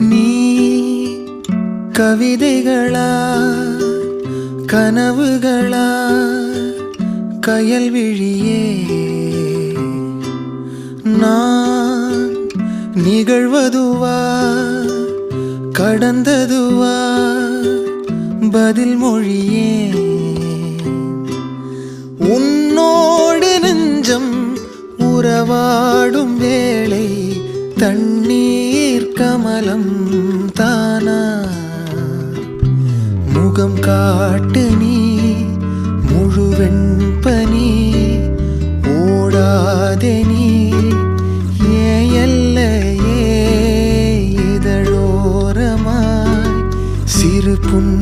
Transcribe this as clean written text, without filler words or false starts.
நீ கவிதைகளா கனவுகளா கயல் விழியே நான் நிகழ்வதுவா கடந்ததுவா பதில் மொழியே உன்னோடு நெஞ்சம் உறவாடும் வேளை தண்ணீர் கமலம் தானா முகம் காட்டு நீ முழுவெண் பனி ஓடாதே நீ ஏன் எல்லையே இதழோரமாய் சிறு புன்